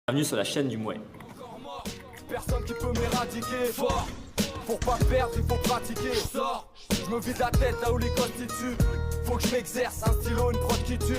Bienvenue sur la chaîne du Mouet. Personne qui peut m'éradiquer fort. Pour pas perdre, il faut pratiquer. Je sors, je me vide la tête là où les constituent. Faut que je m'exerce, un stylo, une prod qui tue.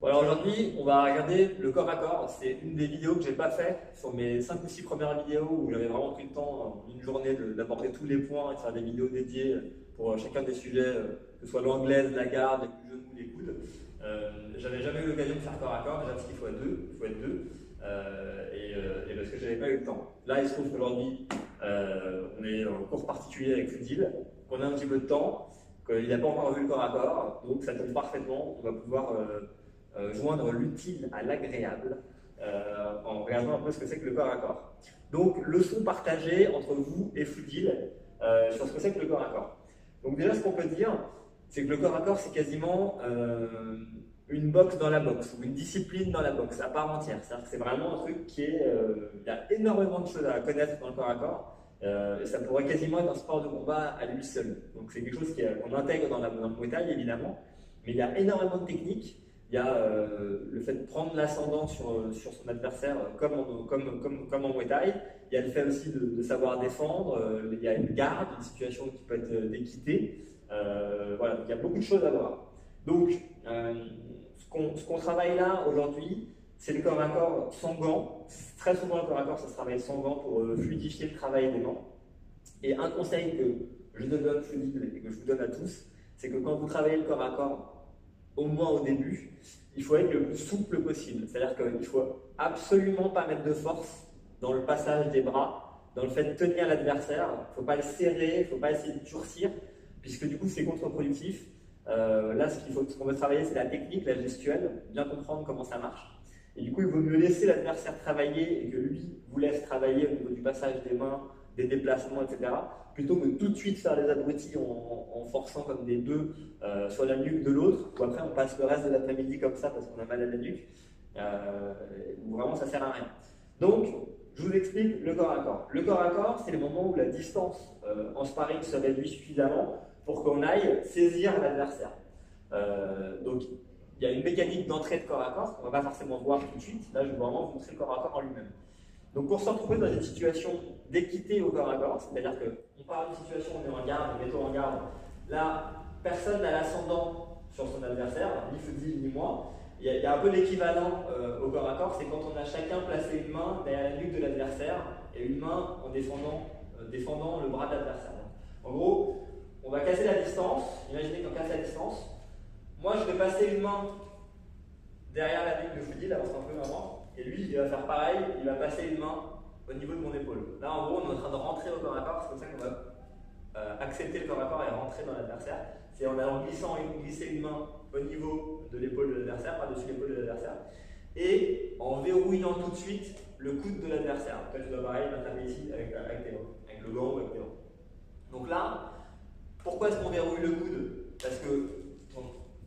Voilà, aujourd'hui, on va regarder le corps à corps. C'est une des vidéos que j'ai pas fait sur mes 5 ou 6 premières vidéos où j'avais vraiment pris le temps, une journée, d'aborder tous les points et de faire des vidéos dédiées pour chacun des sujets, que ce soit l'anglaise, la garde, les coups de genoux, les coudes. J'avais jamais eu l'occasion de faire corps à corps, déjà parce qu'il faut être deux, et parce que j'avais pas eu le temps. Là, il se trouve qu'aujourd'hui, on est en cours particulier avec Foodil, qu'on a un petit peu de temps, qu'il n'a pas encore vu le corps à corps, donc ça tombe parfaitement. On va pouvoir joindre l'utile à l'agréable en regardant un peu ce que c'est que le corps à corps. Donc, leçon partagée entre vous et Foodil sur ce que c'est que le corps à corps. Donc déjà, ce qu'on peut dire, c'est que le corps à corps, c'est quasiment une boxe dans la boxe, ou une discipline dans la boxe, à part entière. C'est-à-dire que c'est vraiment un truc qui est... il y a énormément de choses à connaître dans le corps à corps, et ça pourrait quasiment être un sport de combat à lui seul. Donc c'est quelque chose qu'on intègre dans le Muay Thai, évidemment, mais il y a énormément de techniques. Il y a le fait de prendre l'ascendant sur son adversaire, comme en Muay Thai. Il y a le fait aussi de savoir défendre. Il y a une garde, une situation qui peut être d'équité. Voilà, donc il y a beaucoup de choses à voir. Donc, ce qu'on travaille là aujourd'hui, c'est le corps à corps sans gants. Très souvent, le corps à corps, ça se travaille sans gants pour fluidifier le travail des mains. Et un conseil que je donne Foodil et que je vous donne à tous, c'est que quand vous travaillez le corps à corps, au moins au début, il faut être le plus souple possible. C'est-à-dire qu'il ne faut absolument pas mettre de force dans le passage des bras, dans le fait de tenir l'adversaire. Il ne faut pas le serrer, il ne faut pas essayer de durcir, puisque du coup c'est contre-productif. Là, ce qu'on veut travailler, c'est la technique, la gestuelle, bien comprendre comment ça marche. Et du coup, il vaut mieux laisser l'adversaire travailler et que lui vous laisse travailler au niveau du passage des mains, des déplacements, etc. Plutôt que tout de suite faire des abrutis en forçant comme des bœufs sur la nuque de l'autre, ou après on passe le reste de l'après-midi comme ça parce qu'on a mal à la nuque, où vraiment ça sert à rien. Donc, je vous explique le corps à corps. Le corps à corps, c'est le moment où la distance en sparring se réduit suffisamment pour qu'on aille saisir l'adversaire. Donc, il y a une mécanique d'entrée de corps à corps qu'on ne va pas forcément voir tout de suite. Là, je vais vraiment vous montrer le corps à corps en lui-même. Donc, pour se retrouver dans une situation d'équité au corps à corps, c'est-à-dire qu'on parle d'une situation où on est en garde, mettons en garde, là, personne n'a l'ascendant sur son adversaire, ni Foodil ni moi. Il y a un peu l'équivalent au corps à corps, c'est quand on a chacun placé une main derrière la nuque de l'adversaire et une main en défendant le bras de l'adversaire. En gros, on va casser la distance. Imaginez qu'on casse la distance. Moi, je vais passer une main derrière la nuque de Foodil, avance un peu avant, et lui, il va faire pareil, il va passer une main au niveau de mon épaule. Là, en gros, on est en train de rentrer au corps à corps, c'est comme ça qu'on va accepter le corps à corps et rentrer dans l'adversaire. C'est en allant glisser une main au niveau de l'épaule de l'adversaire, par-dessus l'épaule de l'adversaire, et en verrouillant tout de suite le coude de l'adversaire. Toi, tu dois pareil m'attraper ici avec tes mains, avec le gant ou avec tes mains. Donc là, pourquoi est-ce qu'on verrouille le coude? Parce que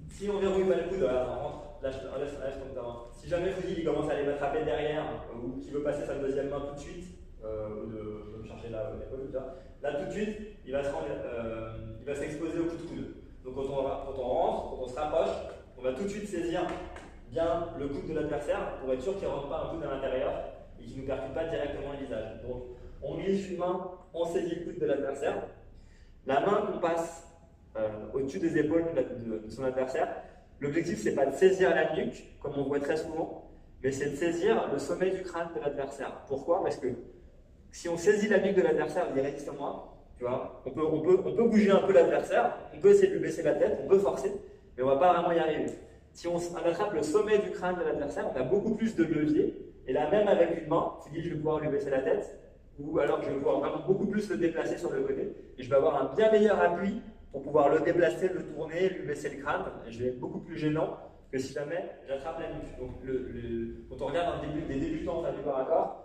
si on verrouille pas le coude, voilà, on rentre, lâche ton terrain. Si jamais Foodil il commence à aller m'attraper derrière, ou qu'il veut passer sa deuxième main tout de suite, ou de me chercher là l'épaule, là tout de suite, il va s'exposer au coup de coude. Donc quand on rentre, quand on se rapproche, on va tout de suite saisir bien le coude de l'adversaire pour être sûr qu'il ne rentre pas un coude à l'intérieur et qu'il ne nous percute pas directement le visage. Donc on glisse une main, on saisit le coude de l'adversaire. La main qu'on passe au-dessus des épaules de son adversaire, l'objectif c'est pas de saisir la nuque, comme on voit très souvent, mais c'est de saisir le sommet du crâne de l'adversaire. Pourquoi? Parce que si on saisit la nuque de l'adversaire, il dit résiste-moi. Tu vois, on peut bouger un peu l'adversaire, on peut essayer de lui baisser la tête, on peut forcer, mais on ne va pas vraiment y arriver. Si on attrape le sommet du crâne de l'adversaire, on a beaucoup plus de levier, et là même avec une main, tu dis je vais pouvoir lui baisser la tête, ou alors je vais pouvoir vraiment beaucoup plus le déplacer sur le côté, et je vais avoir un bien meilleur appui pour pouvoir le déplacer, le tourner, lui baisser le crâne, et je vais être beaucoup plus gênant que si jamais j'attrape la nuque. Donc quand on regarde des débutants faire du corps à corps,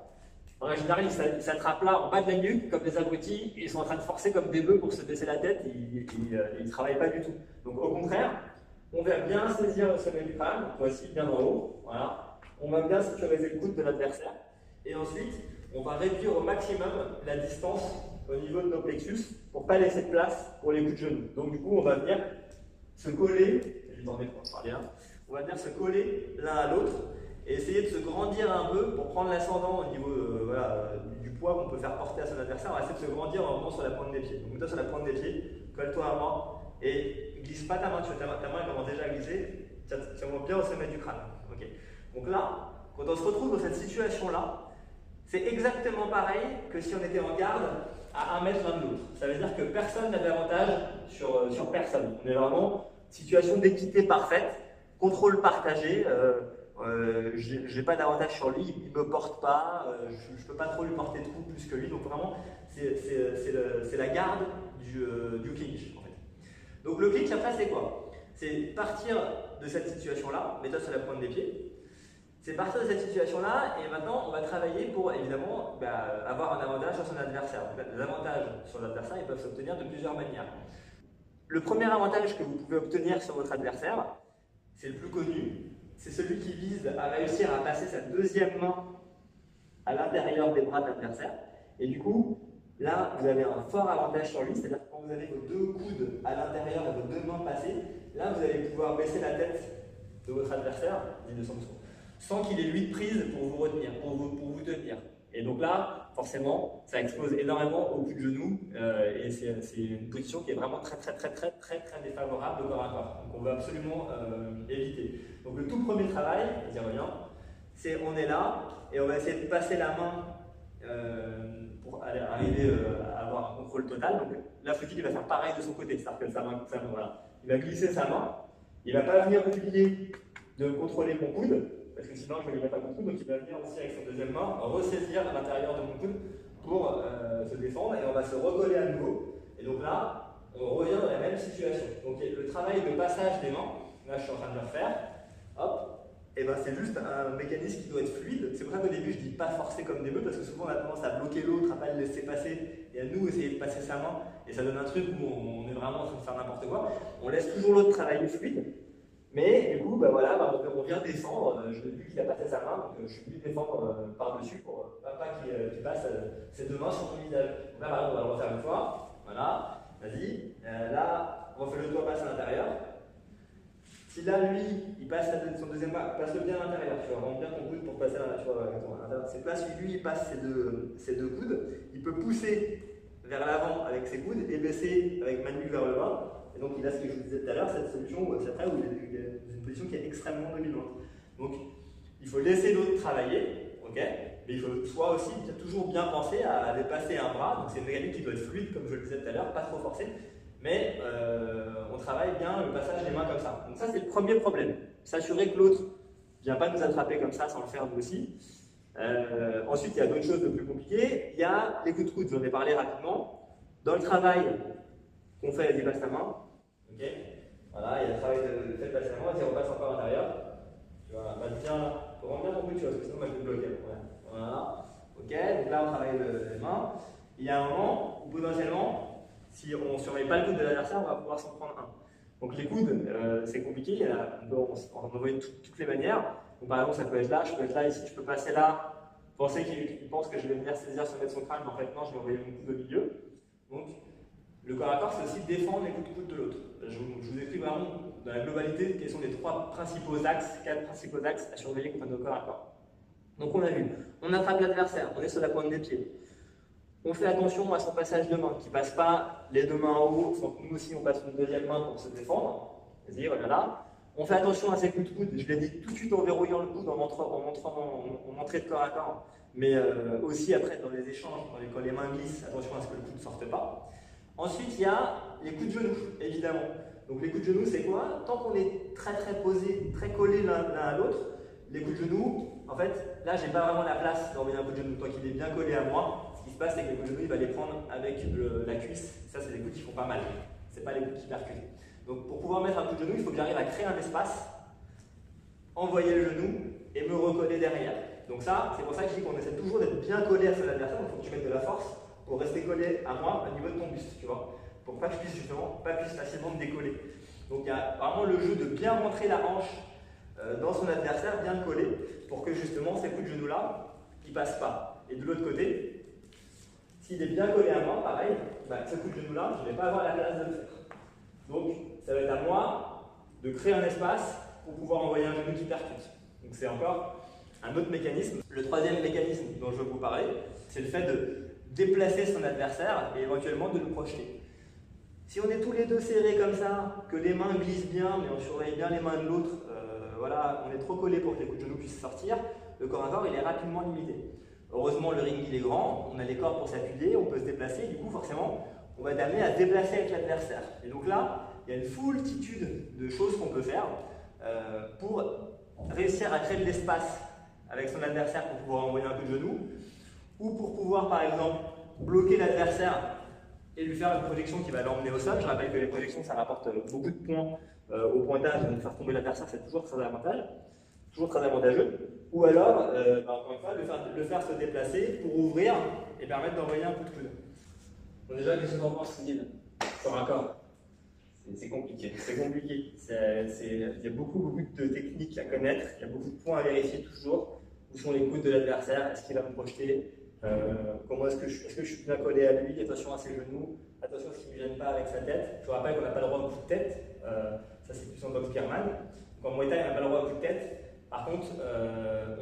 en général, ils s'attrapent là en bas de la nuque comme des abrutis, ils sont en train de forcer comme des bœufs pour se baisser la tête, ils ne travaillent pas du tout. Donc au contraire, on va bien saisir le sommet du crâne, voici bien en haut, voilà. On va bien sécuriser le coude de l'adversaire, et ensuite, on va réduire au maximum la distance au niveau de nos plexus pour ne pas laisser de place pour les coups de genoux. Donc du coup, on va venir se coller, je vais m'en mettre pour parler là, on va venir se coller l'un à l'autre et peu pour prendre l'ascendant au niveau du poids qu'on peut faire porter à son adversaire. On va essayer de se grandir en revenant sur la pointe des pieds. Donc toi sur la pointe des pieds, colle-toi à moi et glisse pas ta main. Tu vois, ta main elle commence déjà à glisser. Tiens-moi bien au sommet du crâne. Okay. Donc là, quand on se retrouve dans cette situation-là, c'est exactement pareil que si on était en garde à 1 mètre l'un de l'autre. Ça veut dire que personne n'a d'avantage sur personne. On est vraiment situation d'équité parfaite, contrôle partagé. Je n'ai pas d'avantage sur lui, il ne me porte pas, je ne peux pas trop lui porter de coups plus que lui. Donc vraiment, c'est la garde du clinch. En fait. Donc le clinch, après, c'est quoi? C'est partir de cette situation-là, mets-toi sur la pointe des pieds. C'est partir de cette situation-là et maintenant on va travailler pour évidemment avoir un avantage sur son adversaire. Les avantages sur l'adversaire, ils peuvent s'obtenir de plusieurs manières. Le premier avantage que vous pouvez obtenir sur votre adversaire, c'est le plus connu, c'est celui qui vise à réussir à passer sa deuxième main à l'intérieur des bras de l'adversaire. Et du coup, là, vous avez un fort avantage sur lui, c'est-à-dire que quand vous avez vos 2 coudes à l'intérieur et vos 2 mains passées, là, vous allez pouvoir baisser la tête de votre adversaire, dit de son dessous, sans qu'il ait lui de prise pour vous retenir, pour vous tenir. Et donc là, forcément, ça explose énormément au coup de genou et c'est une position qui est vraiment très défavorable au corps à corps. Donc on veut absolument éviter. Donc le tout premier travail, j'y reviens, c'est on est là et on va essayer de passer la main pour arriver à avoir un contrôle total. Donc là, il va faire pareil de son côté, c'est-à-dire que sa main, voilà. Il va glisser sa main, il ne va pas venir oublier de contrôler mon coude, parce que sinon je ne vais lui mettre à mon coude, donc il va venir aussi avec sa deuxième main ressaisir à l'intérieur de mon coude pour se défendre et on va se recoller à nouveau. Et donc là, on revient dans la même situation. Donc le travail de passage des mains, là je suis en train de le refaire, hop, et ben c'est juste un mécanisme qui doit être fluide. C'est pour ça qu'au début je dis pas forcer comme des bœufs, parce que souvent on a tendance à bloquer l'autre, à pas le laisser passer, et à nous essayer de passer sa main, et ça donne un truc où on est vraiment en train de faire n'importe quoi. On laisse toujours l'autre travailler fluide. Mais du coup, on vient descendre, vu qu'il a passé sa main, donc je suis venu défendre par-dessus pour pas qu'il passe ses 2 mains sur mon visage. Donc là, par exemple, on va le refaire une fois. Voilà, vas-y. Là, on refait le doigt passe à l'intérieur. Si là, lui, il passe son deuxième main, passe-le bien à l'intérieur. Tu vois, rentre bien ton coude pour passer à l'intérieur. C'est là, si lui, il passe ses deux coudes, il peut pousser vers l'avant avec ses coudes et baisser avec Manu vers le bas. Et donc il a ce que je vous disais tout à l'heure, cette solution où il est dans une position qui est extrêmement dominante. Donc il faut laisser l'autre travailler, ok, mais il faut soi aussi toujours bien penser à dépasser un bras. Donc c'est une mécanique qui doit être fluide, comme je le disais tout à l'heure, pas trop forcée, mais on travaille bien le passage des mains comme ça. Donc ça c'est le premier problème, s'assurer que l'autre ne vient pas nous attraper comme ça sans le faire nous aussi. Ensuite il y a d'autres choses de plus compliquées, il y a les coups de coude, j'en ai parlé rapidement. Dans le travail qu'on fait, vas-y passe ta main. Ok, voilà, il y a le travail de fait passer la main, vas-y repasse encore à l'intérieur. Tu vois, passe bien là, faut rendre bien ton but, tu vois, parce que sinon je vais te bloquer. Voilà, ok, donc là on travaille les mains. Il y a un moment où potentiellement, si on ne surveille pas le coude de l'adversaire, on va pouvoir s'en prendre un. Donc les coudes, c'est compliqué, on peut en envoyer de toutes les manières. Donc par exemple, ça peut être là, je peux être là, ici, je peux passer là, penser qu'il pense que je vais venir saisir sur son crâne, mais en fait non, je vais envoyer mon coude au milieu. Donc, le corps à corps, c'est aussi défendre les coups de coude de l'autre. Je vous explique vraiment dans la globalité quels sont les 4 principaux axes à surveiller contre nos corps à corps. Donc on a vu, on attrape l'adversaire, on est sur la pointe des pieds. On fait attention à son passage de main, qui ne passe pas les 2 mains en haut, sans que nous aussi on passe une deuxième main pour se défendre. Vas-y, reviens là. On fait attention à ses coups de coude, je l'ai dit tout de suite en verrouillant le coude, en montrant mon entrée de corps à corps, mais aussi après dans les échanges, quand les mains glissent, attention à ce que le coude ne sorte pas. Ensuite, il y a les coups de genoux, évidemment. Donc les coups de genoux, c'est quoi? Tant qu'on est très posés, très collés l'un à l'autre, les coups de genoux, en fait, là, j'ai pas vraiment la place d'envoyer un coup de genou. Tant qu'il est bien collé à moi, ce qui se passe, c'est que les coups de genoux, il va les prendre avec la cuisse. Ça, c'est des coups qui font pas mal. C'est pas les coups qui percutent. Donc pour pouvoir mettre un coup de genou, il faut que j'arrive à créer un espace, envoyer le genou et me recoller derrière. Donc ça, c'est pour ça que je dis qu'on essaie toujours d'être bien collé à son adversaire. Donc il faut que tu mettes de la force pour rester collé à moi au niveau de ton buste, tu vois, pour pas que je puisse justement, pas puisse facilement me décoller. Donc il y a vraiment le jeu de bien rentrer la hanche dans son adversaire, bien le coller, pour que justement ces coups de genoux là, ils passent pas. Et de l'autre côté, s'il est bien collé à moi, pareil, ce coup de genou là, je ne vais pas avoir la place de le faire. Donc ça va être à moi de créer un espace pour pouvoir envoyer un genou qui percute. Donc c'est encore un autre mécanisme. Le troisième mécanisme dont je veux vous parler, c'est le fait de déplacer son adversaire et éventuellement de le projeter. Si on est tous les deux serrés comme ça, que les mains glissent bien, mais on surveille bien les mains de l'autre, voilà, on est trop collé pour que les coups de genoux puissent sortir, le corps à corps il est rapidement limité. Heureusement le ring il est grand, on a les cordes pour s'appuyer, on peut se déplacer, et du coup forcément on va être amené à se déplacer avec l'adversaire. Et donc là, il y a une foultitude de choses qu'on peut faire pour réussir à créer de l'espace avec son adversaire pour pouvoir envoyer un coup de genou, ou pour pouvoir par exemple bloquer l'adversaire et lui faire une projection qui va l'emmener au sol. Je rappelle que les projections ça rapporte beaucoup de points au pointage, donc faire tomber l'adversaire c'est toujours très avantageux. Ou alors, encore une fois, le faire se déplacer pour ouvrir et permettre d'envoyer un coup de coude. Bon, déjà, qu'est-ce que tu en penses, Céline? Corps à corps. C'est compliqué. C'est compliqué. Il y a beaucoup de techniques à connaître, il y a beaucoup de points à vérifier toujours. Où sont les coudes de l'adversaire? Est-ce qu'il va me projeter? Est-ce que je suis bien collé à lui? Attention à ses genoux, attention à ce qui ne me gêne pas avec sa tête. Je vous rappelle qu'on n'a pas le droit au coup de tête, ça c'est plus en boxe Birman. Donc en Muay Thai, on n'a pas le droit au coup de tête. Par contre,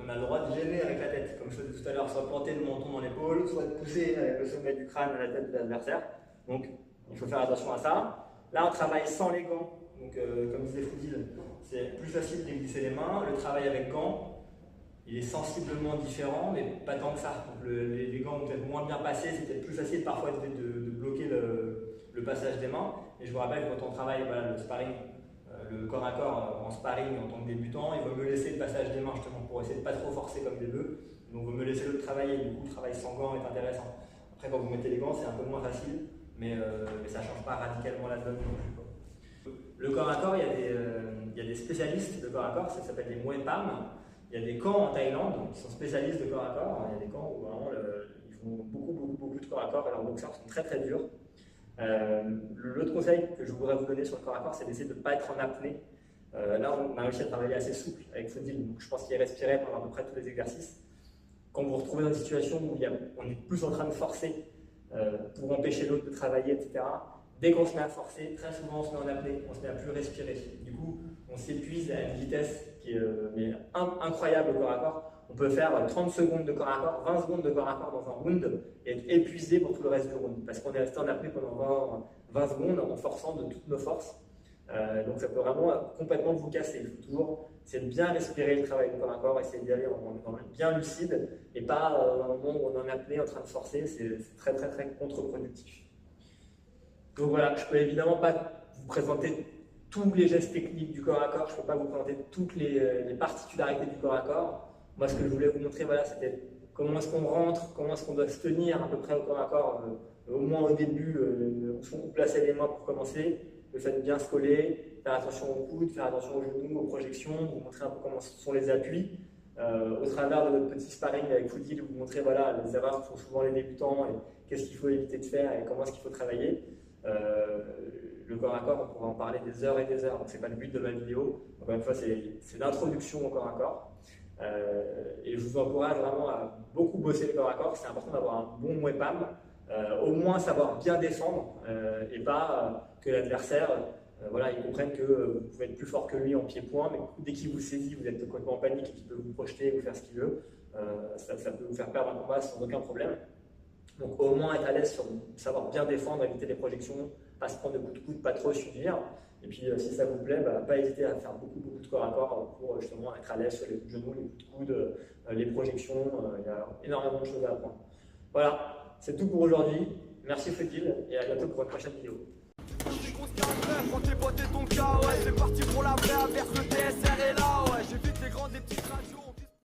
on a le droit de gêner avec la tête, comme je disais tout à l'heure, soit planter le menton dans l'épaule, soit de pousser avec le sommet du crâne à la tête de l'adversaire. Donc il faut faire attention à ça. Là, on travaille sans les gants. Donc comme disait Foudil, c'est plus facile de glisser les mains. Le travail avec gants, il est sensiblement différent, mais pas tant que ça. Donc, les gants vont peut-être moins bien passer, c'est peut-être plus facile parfois de bloquer le passage des mains. Et je vous rappelle, quand on travaille le sparring, le corps à corps en sparring en tant que débutant, il vaut mieux laisser le passage des mains justement pour essayer de ne pas trop forcer comme des bœufs. Donc il vaut mieux laisser l'autre travailler, du coup le travail sans gants est intéressant. Après quand vous mettez les gants c'est un peu moins facile, mais ça ne change pas radicalement la donne non plus. Le corps à corps, il y a des spécialistes de corps à corps, ça s'appelle des Muay Pam. Il y a des camps en Thaïlande qui sont spécialistes de corps à corps. Il y a des camps où vraiment ils font beaucoup de corps à corps et leurs boxeurs sont très durs. L'autre conseil que je voudrais vous donner sur le corps à corps, c'est d'essayer de ne pas être en apnée. Là, on a réussi à travailler assez souple avec Faudil, donc je pense qu'il respirait pendant à peu près tous les exercices. Quand vous vous retrouvez dans une situation où on est plus en train de forcer pour empêcher l'autre de travailler, etc., dès qu'on se met à forcer, très souvent on se met en apnée, on se met à plus respirer. Du coup, on s'épuise à une vitesse qui est incroyable au corps à corps. On peut faire 30 secondes de corps à corps, 20 secondes de corps à corps dans un round et être épuisé pour tout le reste du round. Parce qu'on est resté en apnée pendant 20 secondes en forçant de toutes nos forces. Donc ça peut vraiment complètement vous casser. Il faut toujours essayer de bien respirer le travail du corps à corps, essayer d'y aller en bien lucide et pas dans un moment où on est en apnée en train de forcer. C'est très contre-productif. Donc voilà, je ne peux évidemment pas vous présenter tous les gestes techniques du corps à corps, je ne peux pas vous présenter toutes les particularités du corps à corps. Moi, ce que je voulais vous montrer, voilà, c'était comment est-ce qu'on rentre, comment est-ce qu'on doit se tenir à peu près au corps à corps, au moins au début, où placer les mains pour commencer, le fait de bien se coller, faire attention aux coudes, faire attention aux genoux, aux projections, vous montrer un peu comment sont les appuis. Au travers de notre petit sparring avec Foudil, vous montrer voilà, les erreurs que font souvent les débutants et qu'est-ce qu'il faut éviter de faire et comment est-ce qu'il faut travailler. Le corps à corps, on pourra en parler des heures et des heures, donc c'est pas le but de ma vidéo. Encore une fois, c'est l'introduction au corps à corps. Et je vous encourage vraiment à beaucoup bosser le corps à corps. C'est important d'avoir un bon Muay Pam, au moins savoir bien défendre et pas que l'adversaire voilà, il comprenne que vous pouvez être plus fort que lui en pied-point, mais dès qu'il vous saisit, vous êtes complètement en panique et qu'il peut vous projeter ou faire ce qu'il veut, ça peut vous faire perdre un combat sans aucun problème. Donc au moins être à l'aise sur savoir bien défendre, éviter les projections, pas se prendre de coups de coude, pas trop subir. Et puis si ça vous plaît, pas hésiter à faire beaucoup de corps à corps pour justement être à l'aise sur les coups de genoux, les coups de coude, les projections. Il y a énormément de choses à apprendre. Voilà, c'est tout pour aujourd'hui. Merci Faudil et à bientôt pour une prochaine vidéo. Prends tes potes et ton cas, ouais, c'est parti pour la